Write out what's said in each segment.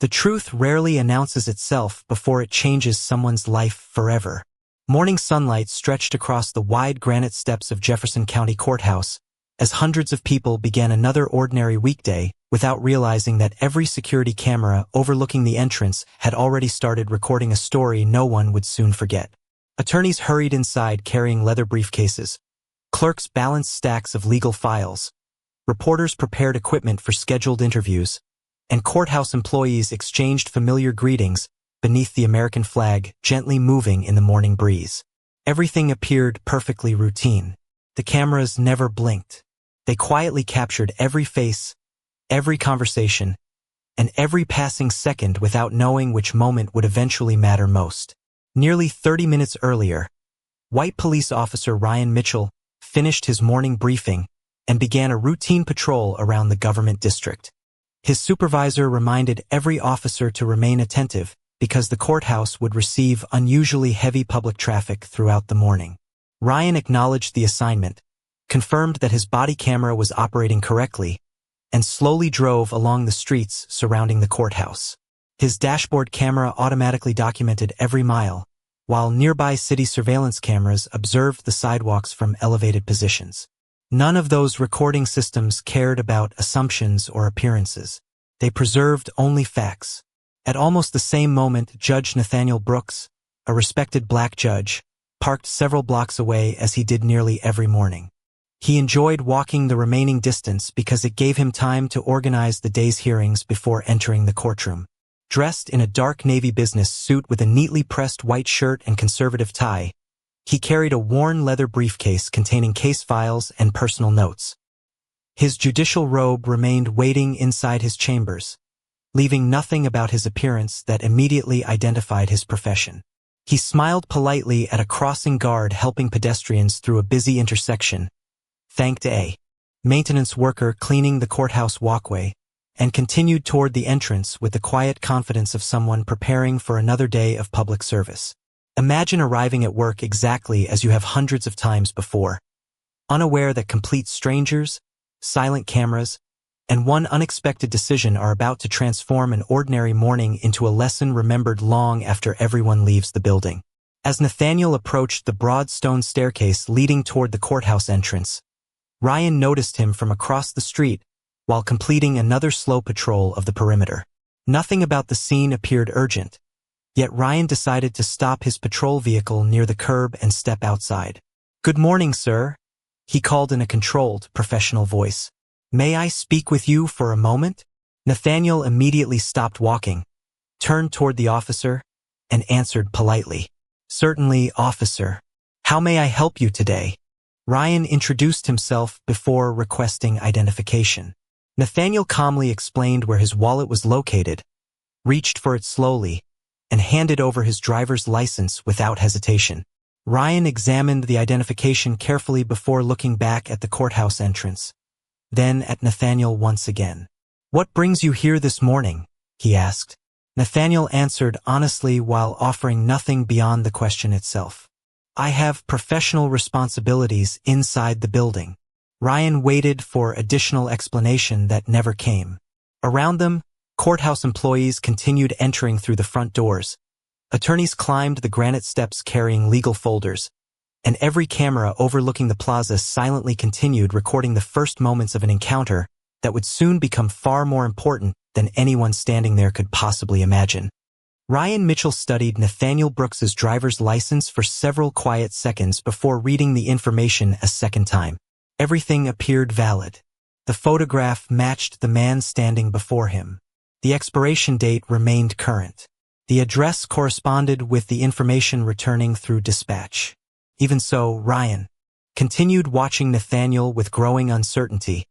The truth rarely announces itself before it changes someone's life forever. Morning sunlight stretched across the wide granite steps of Jefferson County Courthouse as hundreds of people began another ordinary weekday without realizing that every security camera overlooking the entrance had already started recording a story no one would soon forget. Attorneys hurried inside carrying leather briefcases. Clerks balanced stacks of legal files. Reporters prepared equipment for scheduled interviews, and courthouse employees exchanged familiar greetings beneath the American flag gently moving in the morning breeze. Everything appeared perfectly routine. The cameras never blinked. They quietly captured every face, every conversation, and every passing second without knowing which moment would eventually matter most. Nearly 30 minutes earlier, white police officer Ryan Mitchell finished his morning briefing and began a routine patrol around the government district. His supervisor reminded every officer to remain attentive because the courthouse would receive unusually heavy public traffic throughout the morning. Ryan acknowledged the assignment, confirmed that his body camera was operating correctly, and slowly drove along the streets surrounding the courthouse. His dashboard camera automatically documented every mile, while nearby city surveillance cameras observed the sidewalks from elevated positions. None of those recording systems cared about assumptions or appearances. They preserved only facts. At almost the same moment, Judge Nathaniel Brooks, a respected black judge, parked several blocks away as he did nearly every morning. He enjoyed walking the remaining distance because it gave him time to organize the day's hearings before entering the courtroom. Dressed in a dark navy business suit with a neatly pressed white shirt and conservative tie, he carried a worn leather briefcase containing case files and personal notes. His judicial robe remained waiting inside his chambers, leaving nothing about his appearance that immediately identified his profession. He smiled politely at a crossing guard helping pedestrians through a busy intersection, thanked a maintenance worker cleaning the courthouse walkway, and continued toward the entrance with the quiet confidence of someone preparing for another day of public service. Imagine arriving at work exactly as you have hundreds of times before, unaware that complete strangers, silent cameras, and one unexpected decision are about to transform an ordinary morning into a lesson remembered long after everyone leaves the building. As Nathaniel approached the broad stone staircase leading toward the courthouse entrance, Ryan noticed him from across the street while completing another slow patrol of the perimeter. Nothing about the scene appeared urgent, yet Ryan decided to stop his patrol vehicle near the curb and step outside. "Good morning, sir," he called in a controlled, professional voice. "May I speak with you for a moment?" Nathaniel immediately stopped walking, turned toward the officer, and answered politely, "Certainly, officer. How may I help you today?" Ryan introduced himself before requesting identification. Nathaniel calmly explained where his wallet was located, reached for it slowly, and handed over his driver's license without hesitation. Ryan examined the identification carefully before looking back at the courthouse entrance, then at Nathaniel once again. "What brings you here this morning?" he asked. Nathaniel answered honestly while offering nothing beyond the question itself. "I have professional responsibilities inside the building." Ryan waited for additional explanation that never came. Around them, courthouse employees continued entering through the front doors. Attorneys climbed the granite steps carrying legal folders, and every camera overlooking the plaza silently continued recording the first moments of an encounter that would soon become far more important than anyone standing there could possibly imagine. Ryan Mitchell studied Nathaniel Brooks's driver's license for several quiet seconds before reading the information a second time. Everything appeared valid. The photograph matched the man standing before him. The expiration date remained current. The address corresponded with the information returning through dispatch. Even so, Ryan continued watching Nathaniel with growing uncertainty,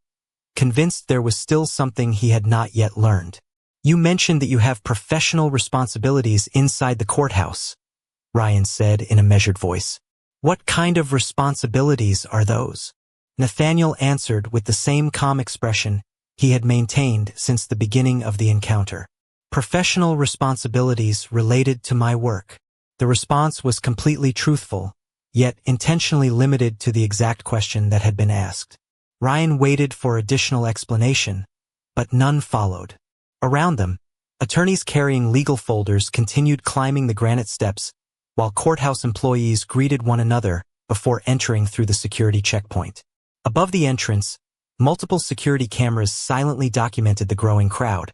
convinced there was still something he had not yet learned. "You mentioned that you have professional responsibilities inside the courthouse," Ryan said in a measured voice. "What kind of responsibilities are those?" Nathaniel answered with the same calm expression he had maintained since the beginning of the encounter. "Professional responsibilities related to my work." The response was completely truthful, yet intentionally limited to the exact question that had been asked. Ryan waited for additional explanation, but none followed. Around them, Attorneys carrying legal folders continued climbing the granite steps, while courthouse employees greeted one another before entering through the security checkpoint. Above the entrance, multiple security cameras silently documented the growing crowd,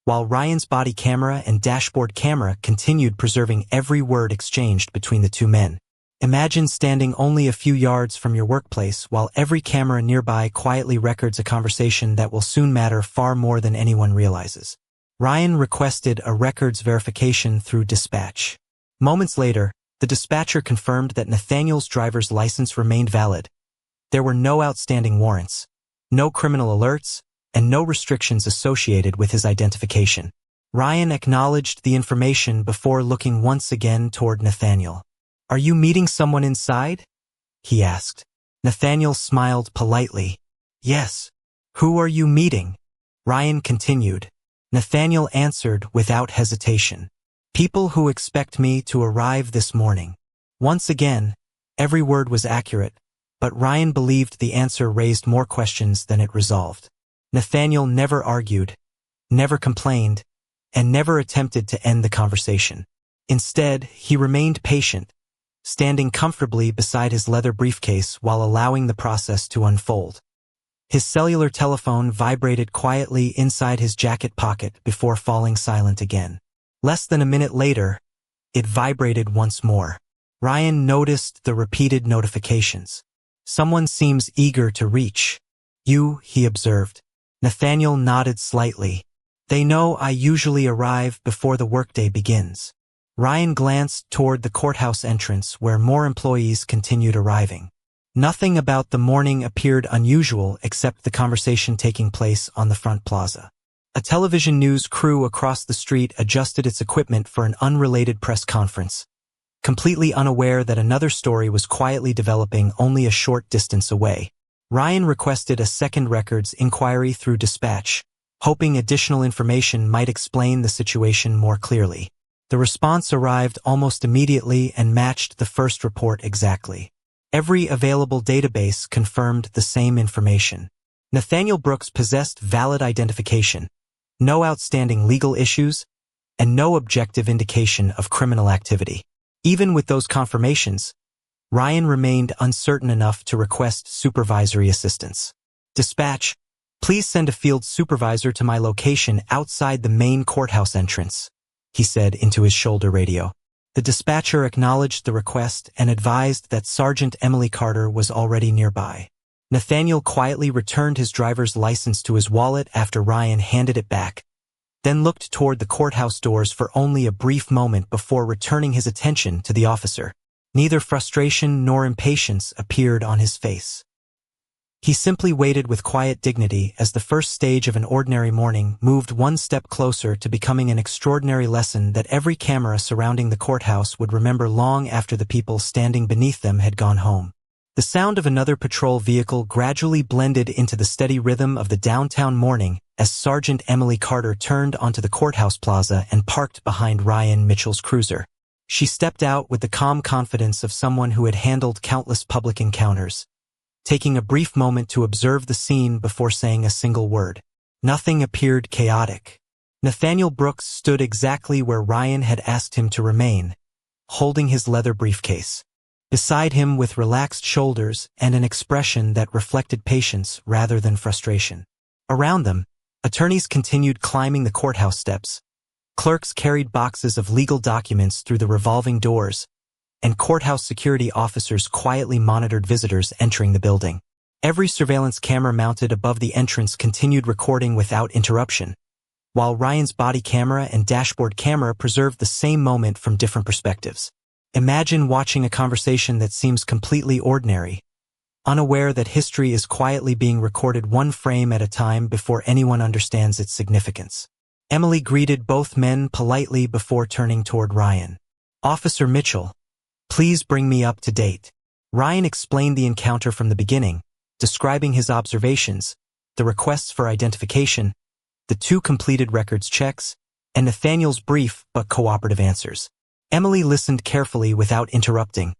while Ryan's body camera and dashboard camera continued preserving every word exchanged between the two men. Imagine standing only a few yards from your workplace while every camera nearby quietly records a conversation that will soon matter far more than anyone realizes. Ryan requested a records verification through dispatch. Moments later, the dispatcher confirmed that Nathaniel's driver's license remained valid. There were no outstanding warrants, no criminal alerts, and no restrictions associated with his identification. Ryan acknowledged the information before looking once again toward Nathaniel. "Are you meeting someone inside?" he asked. Nathaniel smiled politely. "Yes." "Who are you meeting?" Ryan continued. Nathaniel answered without hesitation. "People who expect me to arrive this morning." Once again, every word was accurate, but Ryan believed the answer raised more questions than it resolved. Nathaniel never argued, never complained, and never attempted to end the conversation. Instead, he remained patient, standing comfortably beside his leather briefcase while allowing the process to unfold. His cellular telephone vibrated quietly inside his jacket pocket before falling silent again. Less than a minute later, it vibrated once more. Ryan noticed the repeated notifications. "Someone seems eager to reach you," he observed. Nathaniel nodded slightly. "They know I usually arrive before the workday begins." Ryan glanced toward the courthouse entrance where more employees continued arriving. Nothing about the morning appeared unusual except the conversation taking place on the front plaza. A television news crew across the street adjusted its equipment for an unrelated press conference, completely unaware that another story was quietly developing only a short distance away. Ryan requested a second records inquiry through dispatch, hoping additional information might explain the situation more clearly. The response arrived almost immediately and matched the first report exactly. Every available database confirmed the same information. Nathaniel Brooks possessed valid identification, no outstanding legal issues, and no objective indication of criminal activity. Even with those confirmations, Ryan remained uncertain enough to request supervisory assistance. "Dispatch, please send a field supervisor to my location outside the main courthouse entrance," he said into his shoulder radio. The dispatcher acknowledged the request and advised that Sergeant Emily Carter was already nearby. Nathaniel quietly returned his driver's license to his wallet after Ryan handed it back, then looked toward the courthouse doors for only a brief moment before returning his attention to the officer. Neither frustration nor impatience appeared on his face. He simply waited with quiet dignity as the first stage of an ordinary morning moved one step closer to becoming an extraordinary lesson that every camera surrounding the courthouse would remember long after the people standing beneath them had gone home. The sound of another patrol vehicle gradually blended into the steady rhythm of the downtown morning as Sergeant Emily Carter turned onto the courthouse plaza and parked behind Ryan Mitchell's cruiser. She stepped out with the calm confidence of someone who had handled countless public encounters, taking a brief moment to observe the scene before saying a single word. Nothing appeared chaotic. Nathaniel Brooks stood exactly where Ryan had asked him to remain, holding his leather briefcase. Beside him with relaxed shoulders and an expression that reflected patience rather than frustration. Around them, attorneys continued climbing the courthouse steps. Clerks carried boxes of legal documents through the revolving doors, and courthouse security officers quietly monitored visitors entering the building. Every surveillance camera mounted above the entrance continued recording without interruption, while Ryan's body camera and dashboard camera preserved the same moment from different perspectives. Imagine watching a conversation that seems completely ordinary, unaware that history is quietly being recorded one frame at a time before anyone understands its significance. Emily greeted both men politely before turning toward Ryan. "Officer Mitchell, please bring me up to date." Ryan explained the encounter from the beginning, describing his observations, the requests for identification, the two completed records checks, and Nathaniel's brief but cooperative answers. Emily listened carefully without interrupting,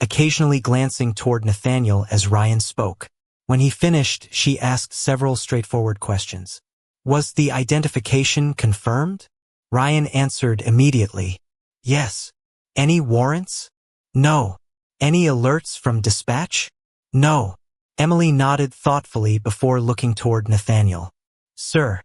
occasionally glancing toward Nathaniel as Ryan spoke. When he finished, she asked several straightforward questions. "Was the identification confirmed?" Ryan answered immediately. Yes. Any warrants? No. Any alerts from dispatch? No. Emily nodded thoughtfully before looking toward Nathaniel. Sir,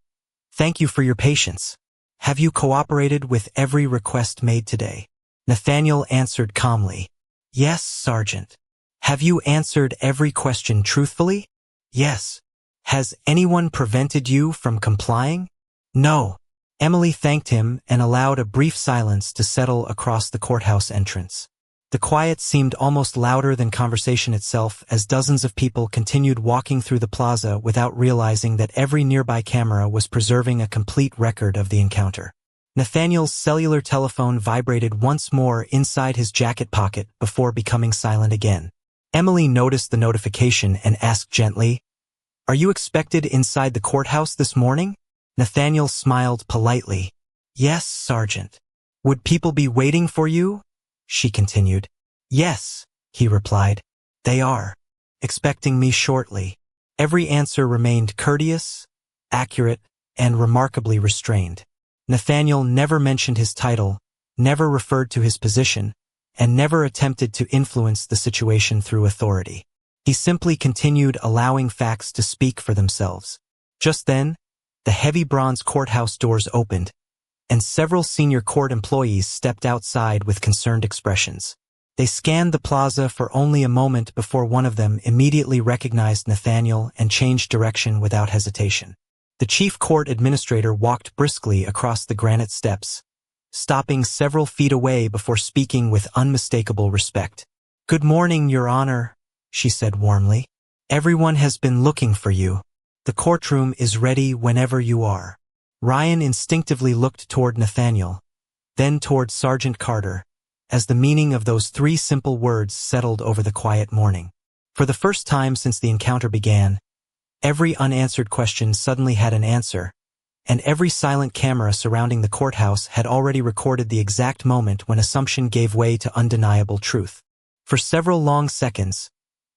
thank you for your patience. Have you cooperated with every request made today? Nathaniel answered calmly. Yes, Sergeant. Have you answered every question truthfully? Yes. Has anyone prevented you from complying? No. Emily thanked him and allowed a brief silence to settle across the courthouse entrance. The quiet seemed almost louder than conversation itself as dozens of people continued walking through the plaza without realizing that every nearby camera was preserving a complete record of the encounter. Nathaniel's cellular telephone vibrated once more inside his jacket pocket before becoming silent again. Emily noticed the notification and asked gently, Are you expected inside the courthouse this morning? Nathaniel smiled politely. Yes, Sergeant. Would people be waiting for you? She continued. Yes, he replied. They are. Expecting me shortly. Every answer remained courteous, accurate, and remarkably restrained. Nathaniel never mentioned his title, never referred to his position, and never attempted to influence the situation through authority. He simply continued allowing facts to speak for themselves. Just then, the heavy bronze courthouse doors opened, and several senior court employees stepped outside with concerned expressions. They scanned the plaza for only a moment before one of them immediately recognized Nathaniel and changed direction without hesitation. The chief court administrator walked briskly across the granite steps, stopping several feet away before speaking with unmistakable respect. Good morning, Your Honor, she said warmly. Everyone has been looking for you. The courtroom is ready whenever you are. Ryan instinctively looked toward Nathaniel, then toward Sergeant Carter, as the meaning of those three simple words settled over the quiet morning. For the first time since the encounter began, every unanswered question suddenly had an answer, and every silent camera surrounding the courthouse had already recorded the exact moment when assumption gave way to undeniable truth. For several long seconds,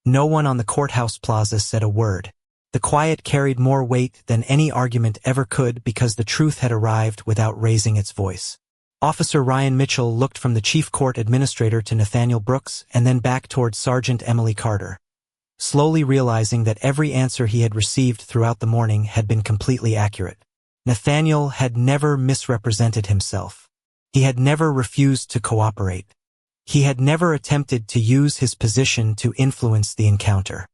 no one on the courthouse plaza said a word. The quiet carried more weight than any argument ever could because the truth had arrived without raising its voice. Officer Ryan Mitchell looked from the chief court administrator to Nathaniel Brooks and then back toward Sergeant Emily Carter, slowly realizing that every answer he had received throughout the morning had been completely accurate. Nathaniel had never misrepresented himself. He had never refused to cooperate. He had never attempted to use his position to influence the encounter.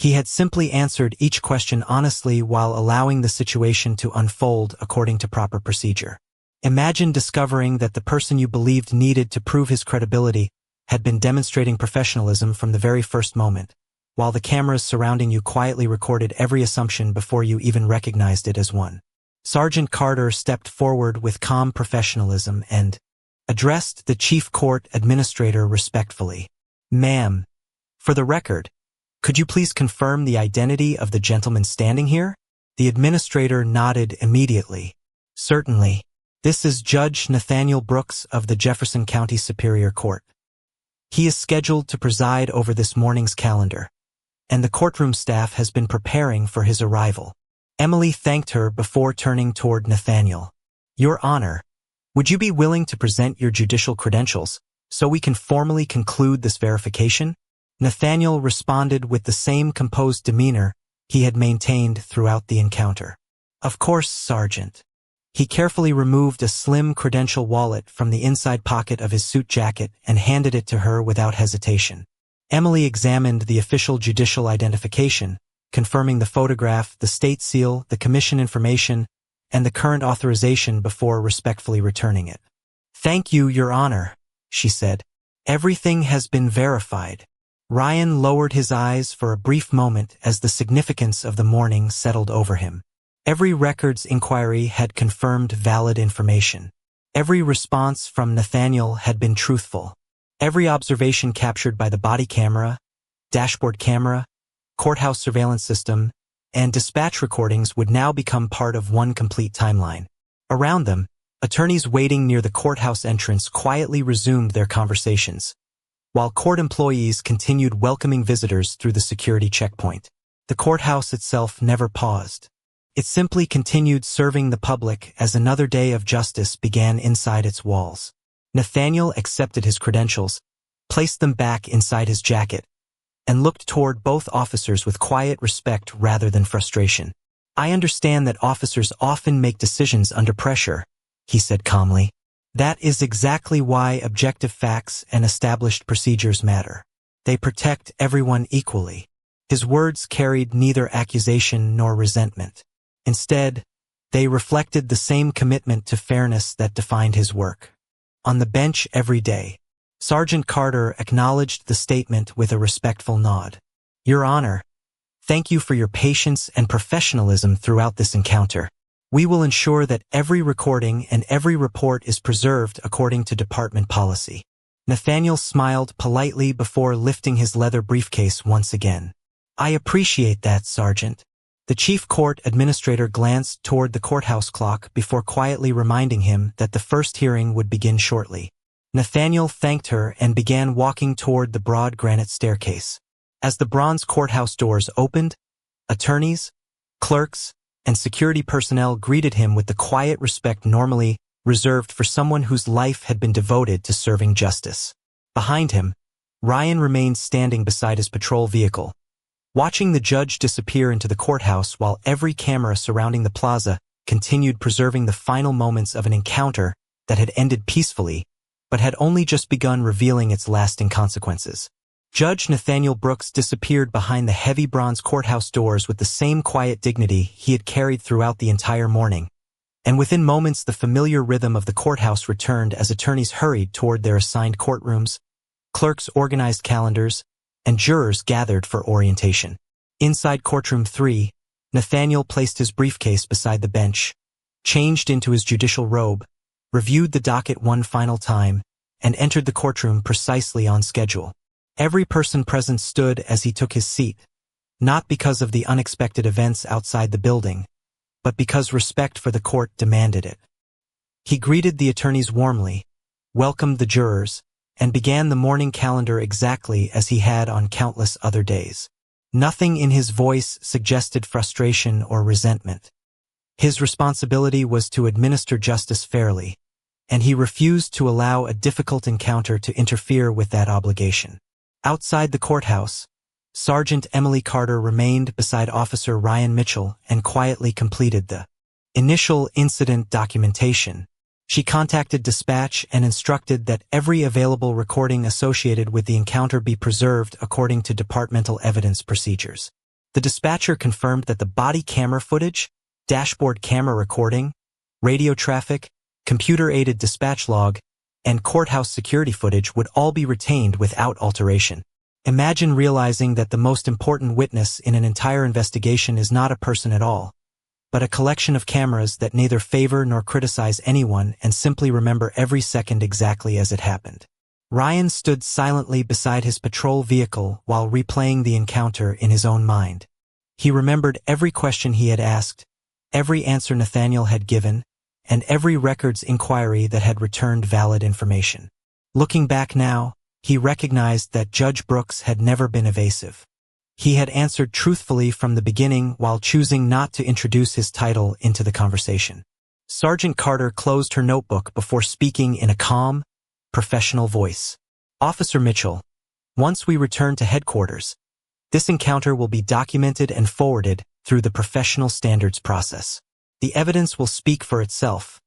He had simply answered each question honestly while allowing the situation to unfold according to proper procedure. Imagine discovering that the person you believed needed to prove his credibility had been demonstrating professionalism from the very first moment, while the cameras surrounding you quietly recorded every assumption before you even recognized it as one. Sergeant Carter stepped forward with calm professionalism and addressed the chief court administrator respectfully. Ma'am, for the record, could you please confirm the identity of the gentleman standing here? The administrator nodded immediately. Certainly. This is Judge Nathaniel Brooks of the Jefferson County Superior Court. He is scheduled to preside over this morning's calendar, and the courtroom staff has been preparing for his arrival. Emily thanked her before turning toward Nathaniel. Your Honor, would you be willing to present your judicial credentials so we can formally conclude this verification? Nathaniel responded with the same composed demeanor he had maintained throughout the encounter. Of course, Sergeant. He carefully removed a slim credential wallet from the inside pocket of his suit jacket and handed it to her without hesitation. Emily examined the official judicial identification, confirming the photograph, the state seal, the commission information, and the current authorization before respectfully returning it. Thank you, Your Honor, she said. Everything has been verified. Ryan lowered his eyes for a brief moment as the significance of the morning settled over him. Every records inquiry had confirmed valid information. Every response from Nathaniel had been truthful. Every observation captured by the body camera, dashboard camera, courthouse surveillance system, and dispatch recordings would now become part of one complete timeline. Around them, attorneys waiting near the courthouse entrance quietly resumed their conversations, while court employees continued welcoming visitors through the security checkpoint. The courthouse itself never paused. It simply continued serving the public as another day of justice began inside its walls. Nathaniel accepted his credentials, placed them back inside his jacket, and looked toward both officers with quiet respect rather than frustration. "I understand that officers often make decisions under pressure," he said calmly. "That is exactly why objective facts and established procedures matter. They protect everyone equally." His words carried neither accusation nor resentment. Instead, they reflected the same commitment to fairness that defined his work. On the bench every day, Sergeant Carter acknowledged the statement with a respectful nod. "Your Honor, thank you for your patience and professionalism throughout this encounter. We will ensure that every recording and every report is preserved according to department policy." Nathaniel smiled politely before lifting his leather briefcase once again. "I appreciate that, Sergeant." The chief court administrator glanced toward the courthouse clock before quietly reminding him that the first hearing would begin shortly. Nathaniel thanked her and began walking toward the broad granite staircase. As the bronze courthouse doors opened, attorneys, clerks, and security personnel greeted him with the quiet respect normally reserved for someone whose life had been devoted to serving justice. Behind him, Ryan remained standing beside his patrol vehicle, watching the judge disappear into the courthouse while every camera surrounding the plaza continued preserving the final moments of an encounter that had ended peacefully, but had only just begun revealing its lasting consequences. Judge Nathaniel Brooks disappeared behind the heavy bronze courthouse doors with the same quiet dignity he had carried throughout the entire morning, and within moments the familiar rhythm of the courthouse returned as attorneys hurried toward their assigned courtrooms, clerks organized calendars, and jurors gathered for orientation. Inside courtroom 3, Nathaniel placed his briefcase beside the bench, changed into his judicial robe, reviewed the docket one final time, and entered the courtroom precisely on schedule. Every person present stood as he took his seat, not because of the unexpected events outside the building, but because respect for the court demanded it. He greeted the attorneys warmly, welcomed the jurors, and began the morning calendar exactly as he had on countless other days. Nothing in his voice suggested frustration or resentment. His responsibility was to administer justice fairly, and he refused to allow a difficult encounter to interfere with that obligation. Outside the courthouse, Sergeant Emily Carter remained beside Officer Ryan Mitchell and quietly completed the initial incident documentation. She contacted dispatch and instructed that every available recording associated with the encounter be preserved according to departmental evidence procedures. The dispatcher confirmed that the body camera footage, dashboard camera recording, radio traffic, computer-aided dispatch log, and courthouse security footage would all be retained without alteration. Imagine realizing that the most important witness in an entire investigation is not a person at all, but a collection of cameras that neither favor nor criticize anyone and simply remember every second exactly as it happened. Ryan stood silently beside his patrol vehicle while replaying the encounter in his own mind. He remembered every question he had asked, every answer Nathaniel had given, and every records inquiry that had returned valid information. Looking back now, he recognized that Judge Brooks had never been evasive. He had answered truthfully from the beginning while choosing not to introduce his title into the conversation. Sergeant Carter closed her notebook before speaking in a calm, professional voice. "Officer Mitchell, once we return to headquarters, this encounter will be documented and forwarded through the professional standards process. The evidence will speak for itself,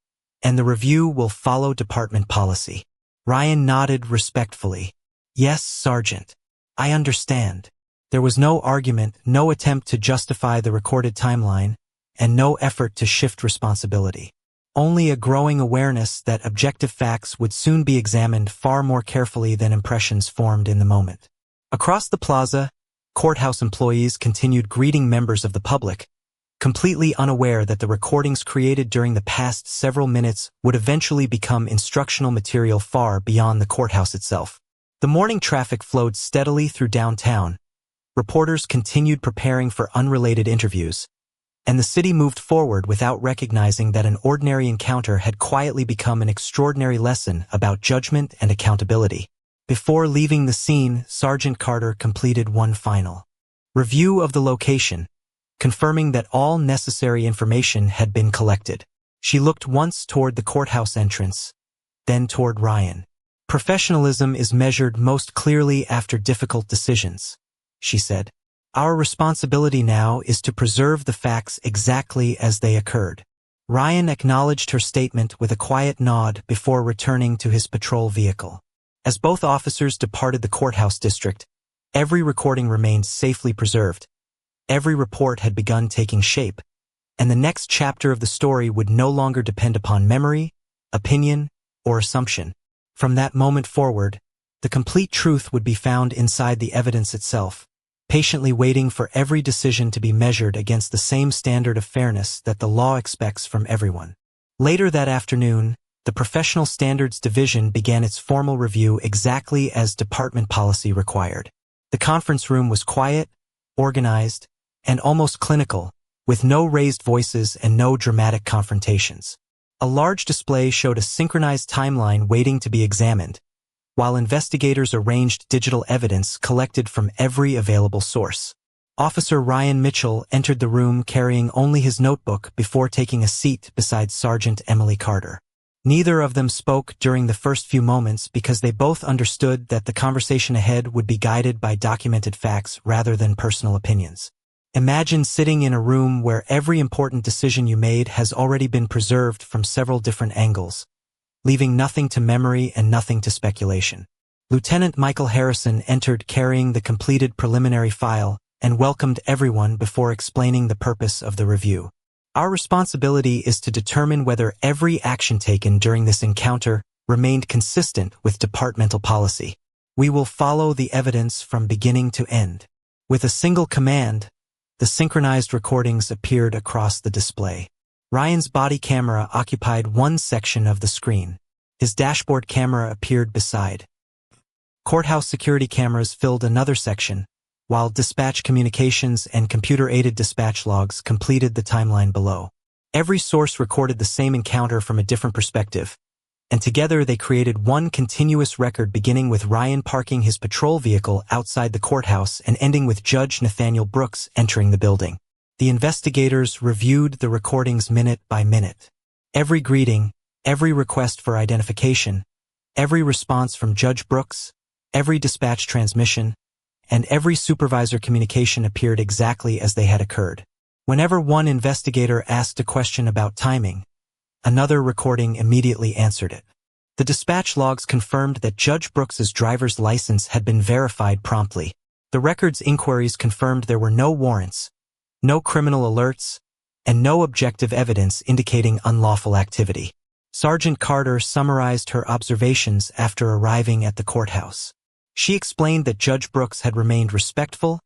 and the review will follow department policy." Ryan nodded respectfully. "Yes, Sergeant. I understand." There was no argument, no attempt to justify the recorded timeline, and no effort to shift responsibility. Only a growing awareness that objective facts would soon be examined far more carefully than impressions formed in the moment. Across the plaza, courthouse employees continued greeting members of the public, completely unaware that the recordings created during the past several minutes would eventually become instructional material far beyond the courthouse itself. The morning traffic flowed steadily through downtown. Reporters continued preparing for unrelated interviews, and the city moved forward without recognizing that an ordinary encounter had quietly become an extraordinary lesson about judgment and accountability. Before leaving the scene, Sergeant Carter completed one final review of the location, confirming that all necessary information had been collected. She looked once toward the courthouse entrance, then toward Ryan. "Professionalism is measured most clearly after difficult decisions," she said. "Our responsibility now is to preserve the facts exactly as they occurred." Ryan acknowledged her statement with a quiet nod before returning to his patrol vehicle. As both officers departed the courthouse district, every recording remained safely preserved. Every report had begun taking shape, and the next chapter of the story would no longer depend upon memory, opinion, or assumption. From that moment forward, the complete truth would be found inside the evidence itself, patiently waiting for every decision to be measured against the same standard of fairness that the law expects from everyone. Later that afternoon, the Professional Standards Division began its formal review exactly as department policy required. The conference room was quiet, organized, and almost clinical, with no raised voices and no dramatic confrontations. A large display showed a synchronized timeline waiting to be examined, while investigators arranged digital evidence collected from every available source. Officer Ryan Mitchell entered the room carrying only his notebook before taking a seat beside Sergeant Emily Carter. Neither of them spoke during the first few moments because they both understood that the conversation ahead would be guided by documented facts rather than personal opinions. Imagine sitting in a room where every important decision you made has already been preserved from several different angles, leaving nothing to memory and nothing to speculation. Lieutenant Michael Harrison entered carrying the completed preliminary file and welcomed everyone before explaining the purpose of the review. "Our responsibility is to determine whether every action taken during this encounter remained consistent with departmental policy. We will follow the evidence from beginning to end." With a single command, the synchronized recordings appeared across the display. Ryan's body camera occupied one section of the screen. His dashboard camera appeared beside. Courthouse security cameras filled another section, while dispatch communications and computer-aided dispatch logs completed the timeline below. Every source recorded the same encounter from a different perspective, and together they created one continuous record beginning with Ryan parking his patrol vehicle outside the courthouse and ending with Judge Nathaniel Brooks entering the building. The investigators reviewed the recordings minute by minute. Every greeting, every request for identification, every response from Judge Brooks, every dispatch transmission, and every supervisor communication appeared exactly as they had occurred. Whenever one investigator asked a question about timing, another recording immediately answered it. The dispatch logs confirmed that Judge Brooks's driver's license had been verified promptly. The record's inquiries confirmed there were no warrants, no criminal alerts, and no objective evidence indicating unlawful activity. Sergeant Carter summarized her observations after arriving at the courthouse. She explained that Judge Brooks had remained respectful,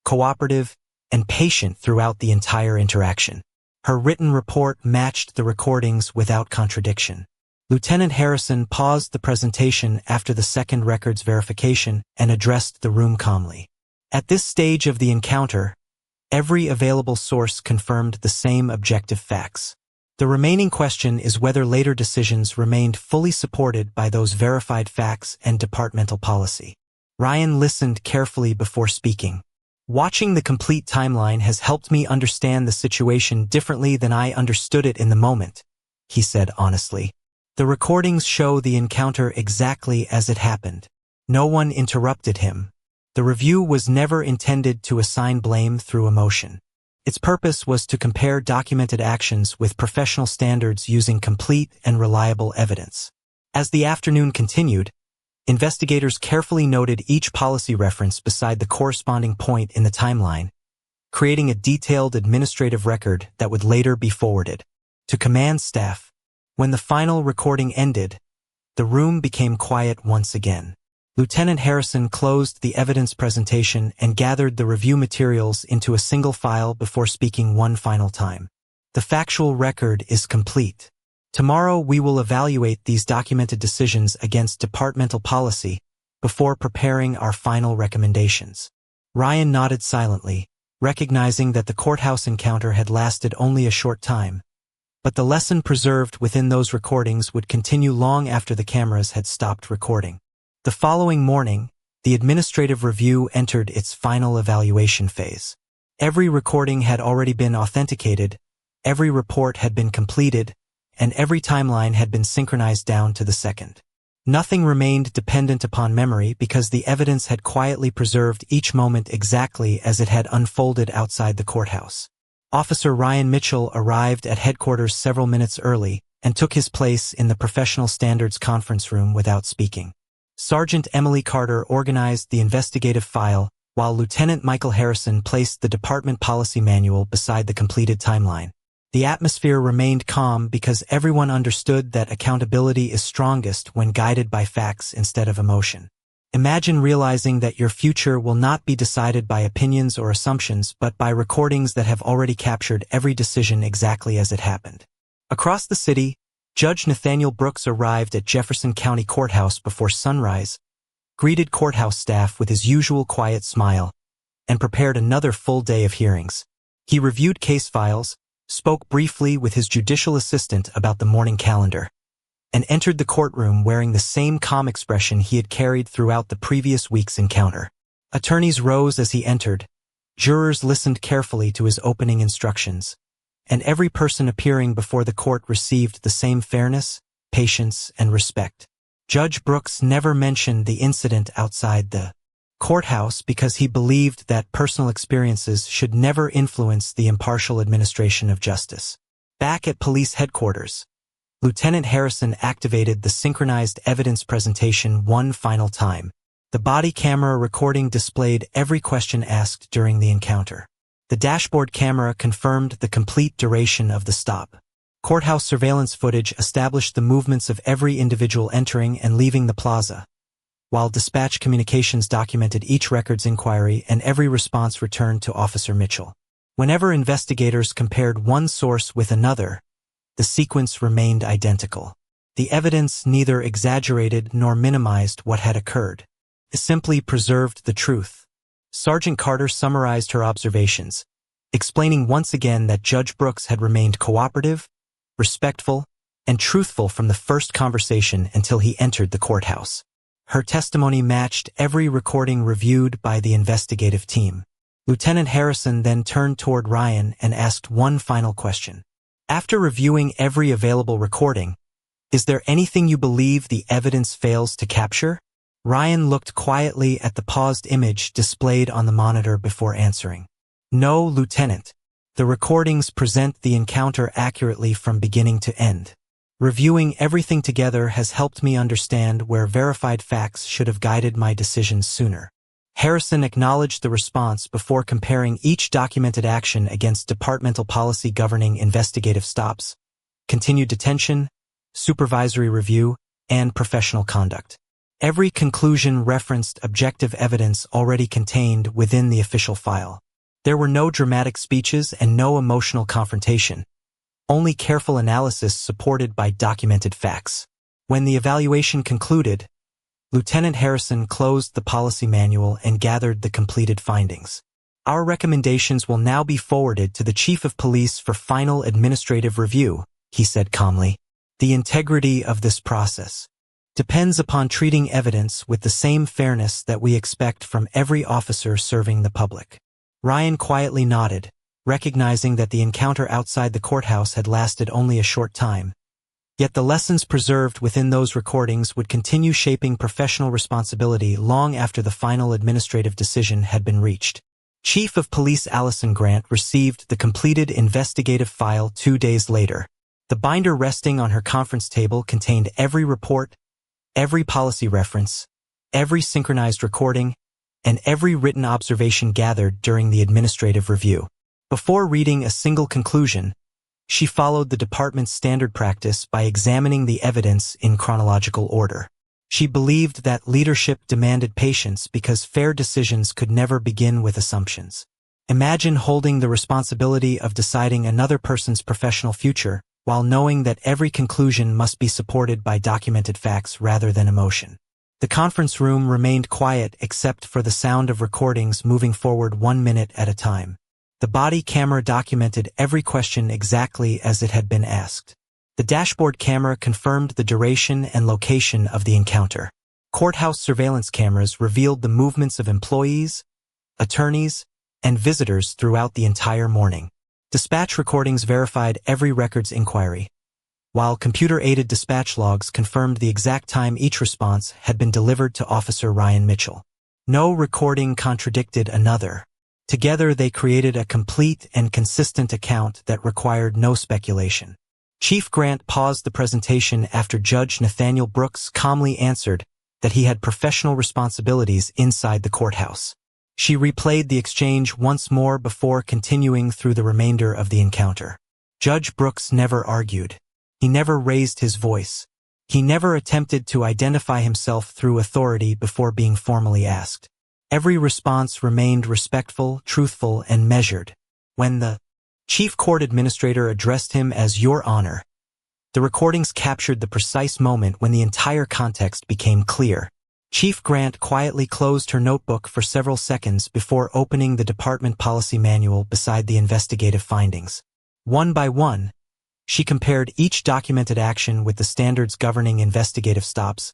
cooperative, and patient throughout the entire interaction. Her written report matched the recordings without contradiction. Lieutenant Harrison paused the presentation after the second record's verification and addressed the room calmly. At this stage of the encounter, every available source confirmed the same objective facts. The remaining question is whether later decisions remained fully supported by those verified facts and departmental policy. Ryan listened carefully before speaking. "Watching the complete timeline has helped me understand the situation differently than I understood it in the moment," he said honestly. "The recordings show the encounter exactly as it happened. No one interrupted him. The review was never intended to assign blame through emotion. Its purpose was to compare documented actions with professional standards using complete and reliable evidence." As the afternoon continued, investigators carefully noted each policy reference beside the corresponding point in the timeline, creating a detailed administrative record that would later be forwarded to command staff. When the final recording ended, the room became quiet once again. Lieutenant Harrison closed the evidence presentation and gathered the review materials into a single file before speaking one final time. "The factual record is complete. Tomorrow we will evaluate these documented decisions against departmental policy before preparing our final recommendations." Ryan nodded silently, recognizing that the courthouse encounter had lasted only a short time, but the lesson preserved within those recordings would continue long after the cameras had stopped recording. The following morning, the administrative review entered its final evaluation phase. Every recording had already been authenticated, every report had been completed, and every timeline had been synchronized down to the second. Nothing remained dependent upon memory because the evidence had quietly preserved each moment exactly as it had unfolded outside the courthouse. Officer Ryan Mitchell arrived at headquarters several minutes early and took his place in the Professional Standards conference room without speaking. Sergeant Emily Carter organized the investigative file, while Lieutenant Michael Harrison placed the department policy manual beside the completed timeline. The atmosphere remained calm because everyone understood that accountability is strongest when guided by facts instead of emotion. Imagine realizing that your future will not be decided by opinions or assumptions but by recordings that have already captured every decision exactly as it happened. Across the city, Judge Nathaniel Brooks arrived at Jefferson County Courthouse before sunrise, greeted courthouse staff with his usual quiet smile, and prepared another full day of hearings. He reviewed case files, spoke briefly with his judicial assistant about the morning calendar, and entered the courtroom wearing the same calm expression he had carried throughout the previous week's encounter. Attorneys rose as he entered, jurors listened carefully to his opening instructions, and every person appearing before the court received the same fairness, patience, and respect. Judge Brooks never mentioned the incident outside the courthouse because he believed that personal experiences should never influence the impartial administration of justice. Back at police headquarters, Lieutenant Harrison activated the synchronized evidence presentation one final time. The body camera recording displayed every question asked during the encounter. The dashboard camera confirmed the complete duration of the stop. Courthouse surveillance footage established the movements of every individual entering and leaving the plaza, while dispatch communications documented each record's inquiry and every response returned to Officer Mitchell. Whenever investigators compared one source with another, the sequence remained identical. The evidence neither exaggerated nor minimized what had occurred. It simply preserved the truth. Sergeant Carter summarized her observations, explaining once again that Judge Brooks had remained cooperative, respectful, and truthful from the first conversation until he entered the courthouse. Her testimony matched every recording reviewed by the investigative team. Lieutenant Harrison then turned toward Ryan and asked one final question. After reviewing every available recording, is there anything you believe the evidence fails to capture? Ryan looked quietly at the paused image displayed on the monitor before answering. No, Lieutenant. The recordings present the encounter accurately from beginning to end. Reviewing everything together has helped me understand where verified facts should have guided my decisions sooner. Harrison acknowledged the response before comparing each documented action against departmental policy governing investigative stops, continued detention, supervisory review, and professional conduct. Every conclusion referenced objective evidence already contained within the official file. There were no dramatic speeches and no emotional confrontation, only careful analysis supported by documented facts. When the evaluation concluded, Lieutenant Harrison closed the policy manual and gathered the completed findings. Our recommendations will now be forwarded to the Chief of Police for final administrative review, he said calmly. The integrity of this process depends upon treating evidence with the same fairness that we expect from every officer serving the public. Ryan quietly nodded, recognizing that the encounter outside the courthouse had lasted only a short time. Yet the lessons preserved within those recordings would continue shaping professional responsibility long after the final administrative decision had been reached. Chief of Police Allison Grant received the completed investigative file 2 days later. The binder resting on her conference table contained every report, every policy reference, every synchronized recording, and every written observation gathered during the administrative review. Before reading a single conclusion, she followed the department's standard practice by examining the evidence in chronological order. She believed that leadership demanded patience because fair decisions could never begin with assumptions. Imagine holding the responsibility of deciding another person's professional future while knowing that every conclusion must be supported by documented facts rather than emotion. The conference room remained quiet except for the sound of recordings moving forward 1 minute at a time. The body camera documented every question exactly as it had been asked. The dashboard camera confirmed the duration and location of the encounter. Courthouse surveillance cameras revealed the movements of employees, attorneys, and visitors throughout the entire morning. Dispatch recordings verified every records inquiry, while computer-aided dispatch logs confirmed the exact time each response had been delivered to Officer Ryan Mitchell. No recording contradicted another. Together they created a complete and consistent account that required no speculation. Chief Grant paused the presentation after Judge Nathaniel Brooks calmly answered that he had professional responsibilities inside the courthouse. She replayed the exchange once more before continuing through the remainder of the encounter. Judge Brooks never argued. He never raised his voice. He never attempted to identify himself through authority before being formally asked. Every response remained respectful, truthful, and measured. When the Chief Court Administrator addressed him as Your Honor, the recordings captured the precise moment when the entire context became clear. Chief Grant quietly closed her notebook for several seconds before opening the department policy manual beside the investigative findings. One by one, she compared each documented action with the standards governing investigative stops,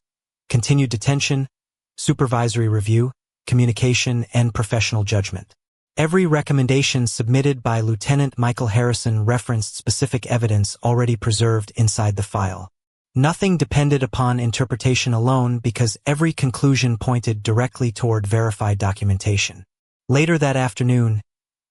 continued detention, supervisory review, communication, and professional judgment. Every recommendation submitted by Lieutenant Michael Harrison referenced specific evidence already preserved inside the file. Nothing depended upon interpretation alone because every conclusion pointed directly toward verified documentation. Later that afternoon,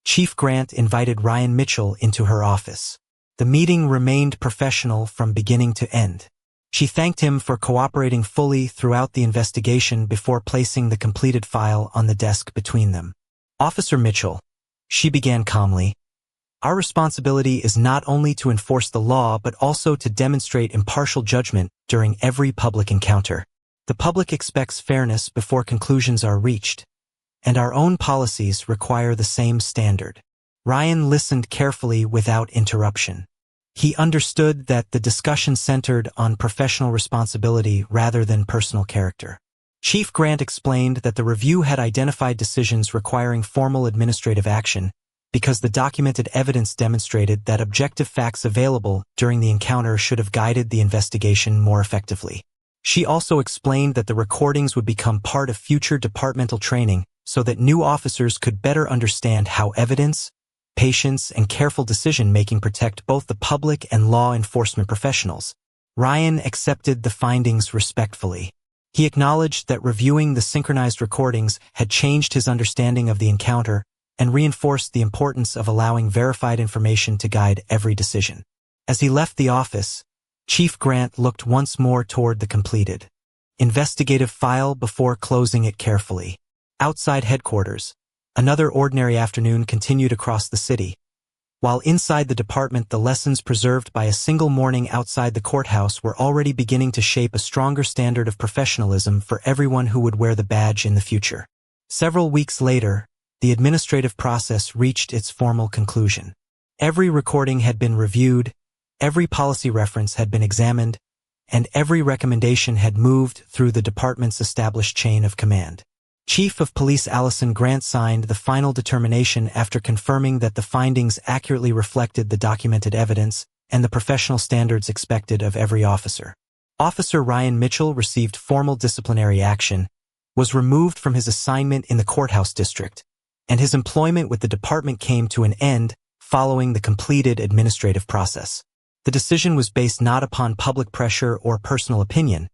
Chief Grant invited Ryan Mitchell into her office. The meeting remained professional from beginning to end. She thanked him for cooperating fully throughout the investigation before placing the completed file on the desk between them. Officer Mitchell, she began calmly, our responsibility is not only to enforce the law but also to demonstrate impartial judgment during every public encounter. The public expects fairness before conclusions are reached, and our own policies require the same standard. Ryan listened carefully without interruption. He understood that the discussion centered on professional responsibility rather than personal character. Chief Grant explained that the review had identified decisions requiring formal administrative action because the documented evidence demonstrated that objective facts available during the encounter should have guided the investigation more effectively. She also explained that the recordings would become part of future departmental training so that new officers could better understand how evidence, patience, and careful decision-making protect both the public and law enforcement professionals. Ryan accepted the findings respectfully. He acknowledged that reviewing the synchronized recordings had changed his understanding of the encounter and reinforced the importance of allowing verified information to guide every decision. As he left the office, Chief Grant looked once more toward the completed investigative file before closing it carefully. Outside headquarters, another ordinary afternoon continued across the city, while inside the department the lessons preserved by a single morning outside the courthouse were already beginning to shape a stronger standard of professionalism for everyone who would wear the badge in the future. Several weeks later, the administrative process reached its formal conclusion. Every recording had been reviewed, every policy reference had been examined, and every recommendation had moved through the department's established chain of command. Chief of Police Allison Grant signed the final determination after confirming that the findings accurately reflected the documented evidence and the professional standards expected of every officer. Officer Ryan Mitchell received formal disciplinary action, was removed from his assignment in the courthouse district, and his employment with the department came to an end following the completed administrative process. The decision was based not upon public pressure or personal opinion,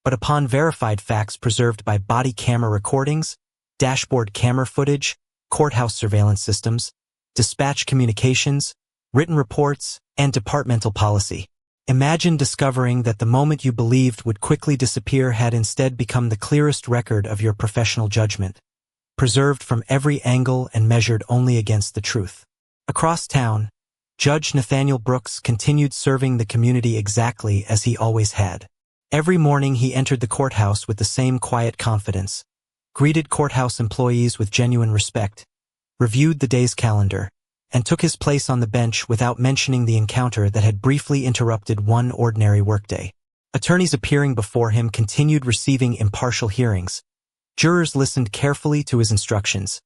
but upon verified facts preserved by body camera recordings, dashboard camera footage, courthouse surveillance systems, dispatch communications, written reports, and departmental policy. Imagine discovering that the moment you believed would quickly disappear had instead become the clearest record of your professional judgment, preserved from every angle and measured only against the truth. Across town, Judge Nathaniel Brooks continued serving the community exactly as he always had. Every morning he entered the courthouse with the same quiet confidence, greeted courthouse employees with genuine respect, reviewed the day's calendar, and took his place on the bench without mentioning the encounter that had briefly interrupted one ordinary workday. Attorneys appearing before him continued receiving impartial hearings. Jurors listened carefully to his instructions,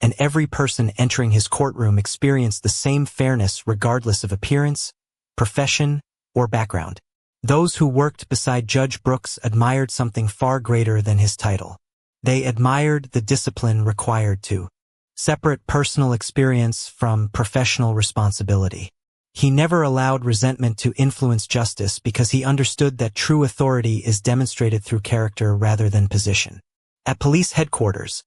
and every person entering his courtroom experienced the same fairness regardless of appearance, profession, or background. Those who worked beside Judge Brooks admired something far greater than his title. They admired the discipline required to separate personal experience from professional responsibility. He never allowed resentment to influence justice because he understood that true authority is demonstrated through character rather than position. At police headquarters,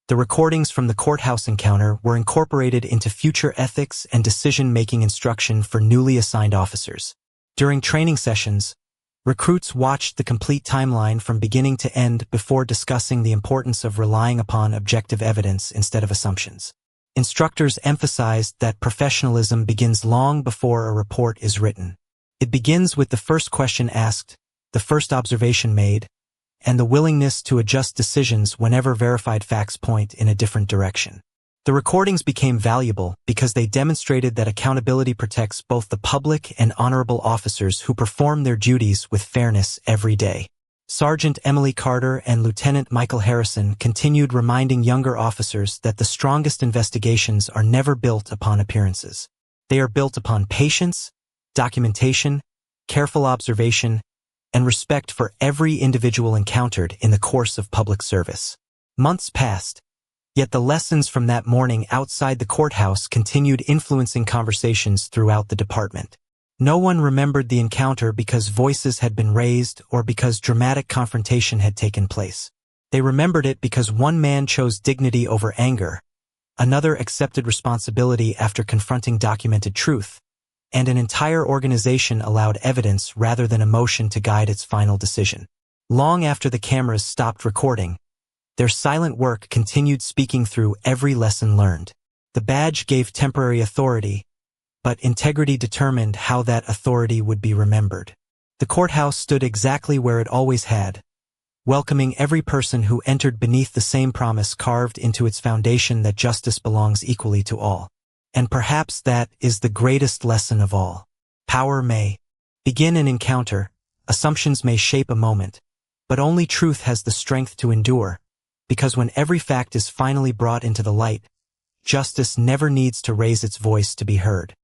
the recordings from the courthouse encounter were incorporated into future ethics and decision-making instruction for newly assigned officers. During training sessions, recruits watched the complete timeline from beginning to end before discussing the importance of relying upon objective evidence instead of assumptions. Instructors emphasized that professionalism begins long before a report is written. It begins with the first question asked, the first observation made, and the willingness to adjust decisions whenever verified facts point in a different direction. The recordings became valuable because they demonstrated that accountability protects both the public and honorable officers who perform their duties with fairness every day. Sergeant Emily Carter and Lieutenant Michael Harrison continued reminding younger officers that the strongest investigations are never built upon appearances. They are built upon patience, documentation, careful observation, and respect for every individual encountered in the course of public service. Months passed, yet the lessons from that morning outside the courthouse continued influencing conversations throughout the department. No one remembered the encounter because voices had been raised or because dramatic confrontation had taken place. They remembered it because one man chose dignity over anger, another accepted responsibility after confronting documented truth, and an entire organization allowed evidence rather than emotion to guide its final decision. Long after the cameras stopped recording, their silent work continued speaking through every lesson learned. The badge gave temporary authority, but integrity determined how that authority would be remembered. The courthouse stood exactly where it always had, welcoming every person who entered beneath the same promise carved into its foundation that justice belongs equally to all. And perhaps that is the greatest lesson of all. Power may begin an encounter, assumptions may shape a moment, but only truth has the strength to endure, because when every fact is finally brought into the light, justice never needs to raise its voice to be heard.